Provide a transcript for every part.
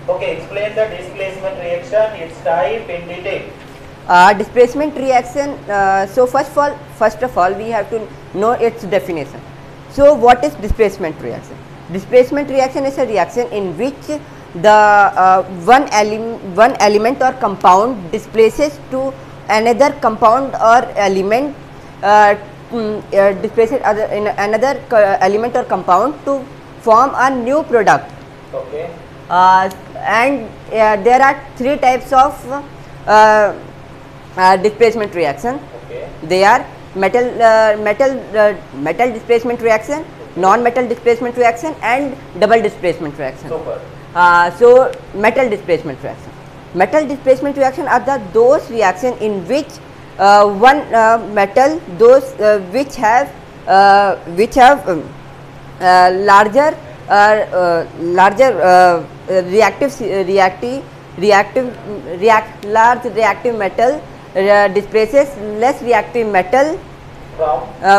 Okay, explain the displacement reaction, its type in detail. Displacement reaction, so first of all we have to know its definition. So what is displacement reaction? Displacement reaction is a reaction in which the one element or compound displaces to another compound or element, displaces in another element or compound to form a new product. Okay. And there are three types of displacement reaction. Okay. They are metal displacement reaction, non-metal displacement reaction, and double displacement reaction. Super. So metal displacement reaction. Metal displacement reaction are those reaction in which one metal, those which have larger large reactive metal displaces less reactive metal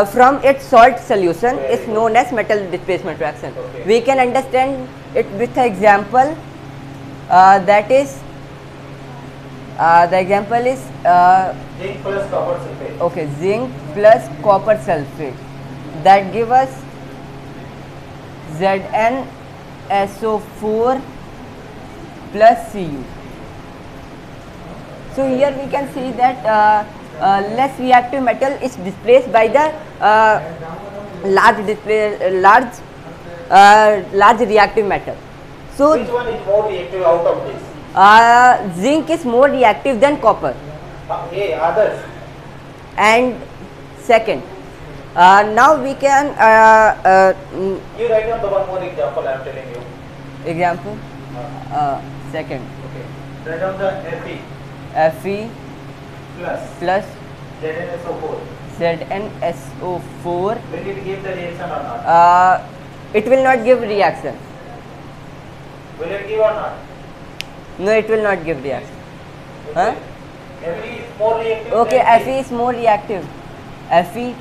from its salt solution is known as metal displacement reaction. Okay. We can understand it with an example, that is the example is Zinc plus copper sulfate. okay, zinc plus copper sulfate, that give us ZnSO4 plus Cu. So here we can see that less reactive metal is displaced by the large reactive metal. So Which one is more reactive out of this? zinc is more reactive than copper. Others. And second, now we can You write down the one more example I am telling you. example. Second, Okay. Write down the Fe Fe plus plus ZnSO4. ZnSO4. Will it give the reaction or not? It will not give reaction. Will it give or not? No, it will not give reaction. Huh? Fe is more reactive. Okay, than Fe is more reactive. Fe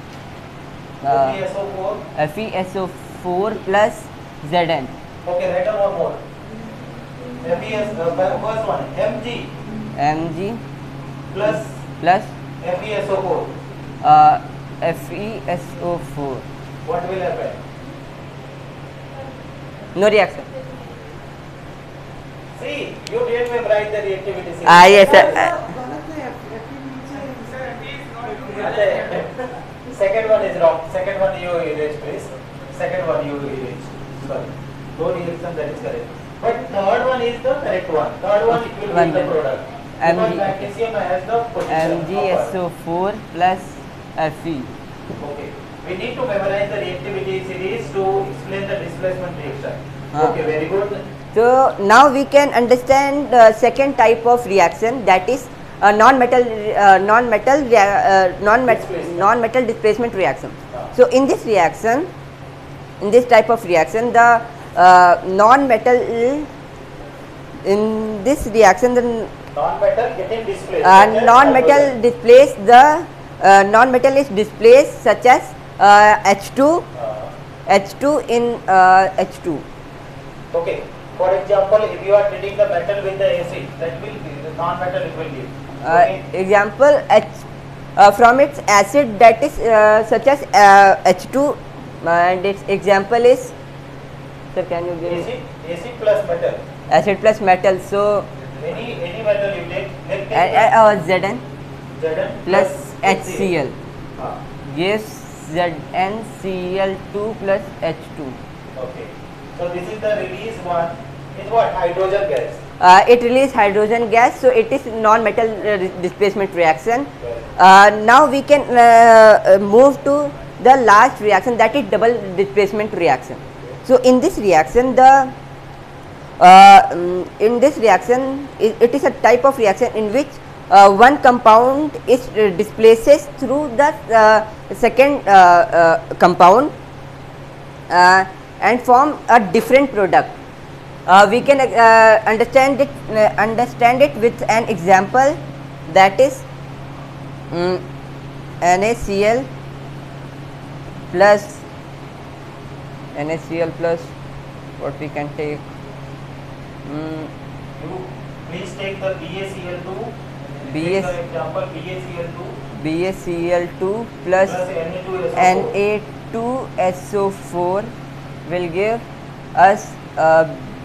FeSO4. FeSO4 plus Zn. Okay, write down one more. First one Mg Mg plus plus FeSO4. FeSO4. What will happen? No reaction. See, you didn't memorize the reactivity. Yes. Second one is wrong. Second one you erase, please. Second one you erase. Sorry. No reaction, that is correct. But third one is the correct one. Third one it will be the product. Because magnesium has the position. MgSO4 plus Fe. Okay. We need to memorize the reactivity series to explain the displacement reaction. Okay, very good. So now we can understand the second type of reaction, that is non-metal displacement reaction. So in this reaction, in this type of reaction, the non-metal in this reaction the Non-metal getting displaced. non-metal displace the non-metal is displaced such as H2 in H2. Okay. For example, if you are treating the metal with the acid, that will be the non-metal it will give. Example, from its acid, that is such as H2, and its example is, sir, can you give acid plus metal. Acid plus metal. So Any metal you take, Zn Zn plus HCl Ah, gives ZnCl2 plus H2. okay. So this is the release one. Is what? Hydrogen gas. It releases hydrogen gas, so it is non-metal displacement reaction. Now we can move to the last reaction, that is double displacement reaction. So in this reaction, it is a type of reaction in which one compound is displaces through the second compound and form a different product. We can understand it with an example, that is NaCl plus what we can take, You please take the BaCl2. BS Take the example BaCl2 BaCl2 plus Na2SO4. Na2SO4 will give us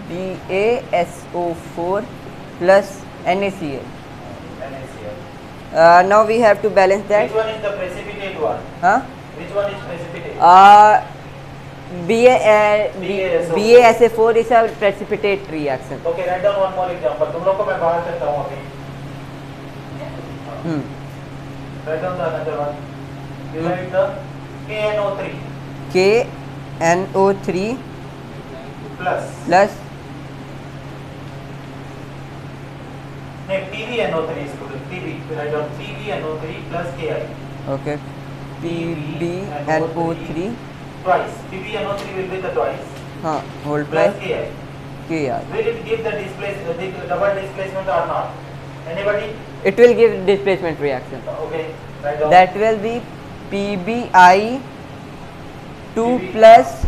BaSO4 plus NaCl. NaCl. Now we have to balance that. Which one is the precipitate one? Huh? Which one is precipitate? BaSO4 is a precipitate reaction. Okay, write down one more example. तुम लोग को मैं बाहर करता हूँ अभी. Write down the another one. You write the KNO3 KNO3 plus PbNO3 student. PB. Write down PbNO3 plus Ki. okay PbNO3 Twice. PbNO3 will be the twice. whole Plus plus Ki. Ki. Will it give the double displacement or not? Anybody? It will give displacement reaction. Okay. Write down. That will be PbI2 plus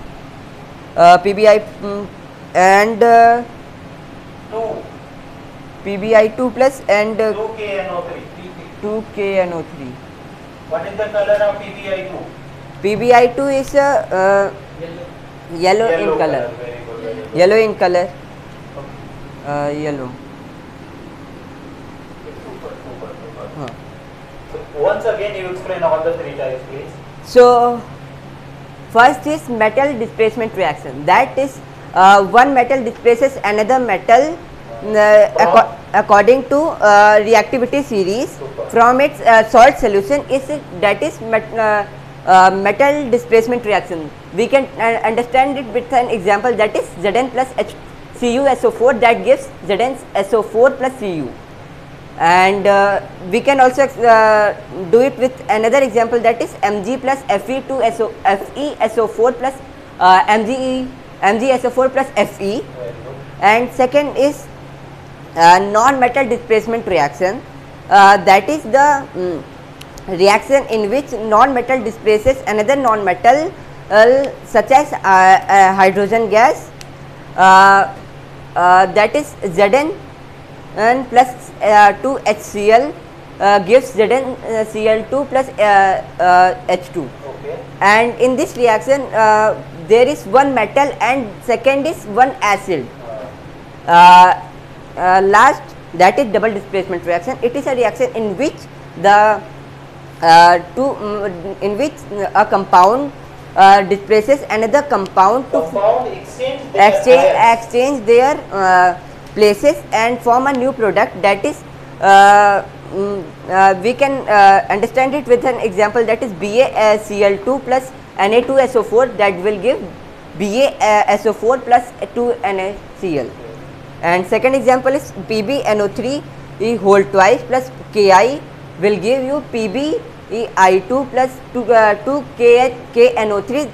PbI and 2 PbI2 plus and 2 KNO3. 2 KNO3. What is the color of PbI2? PbI2 is yellow in color. Very good. Very good. Yellow in color. Okay. Yellow. Super. Huh. So once again, you explain all the three types, please. So first is metal displacement reaction. That is one metal displaces another metal according to reactivity series Super. from its salt solution. That is metal displacement reaction. We can understand it with an example, that is Zn plus CuSO4 that gives ZnSO4 plus Cu. And we can also do it with another example, that is Mg plus FeSO4 plus MgSO4 plus Fe. Very good. And second is non-metal displacement reaction. That is the reaction in which non-metal displaces another non-metal such as hydrogen gas. That is Zn and plus 2HCl gives ZnCl2 plus H2. Okay. And in this reaction there is one metal and second is one acid. Last, that is double displacement reaction. It is a reaction in which the a compound displaces another compound to exchange their places and form a new product. That is we can understand it with an example, that is BaCl2 plus Na2SO4 that will give BaSO4 plus 2NaCl. And second example is PbNO3 whole twice plus Ki will give you PbI2 plus 2KNO3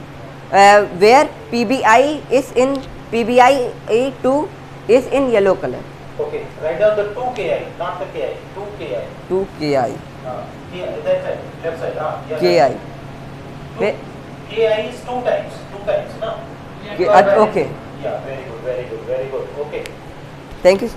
where PbI is in PbI2 is in yellow color. Okay. Write down the 2 Ki, not the Ki. 2 Ki. 2 Ki. That side, left side. Ki. Ki is two times, no? Okay. Yeah, very good. Okay. Thank you.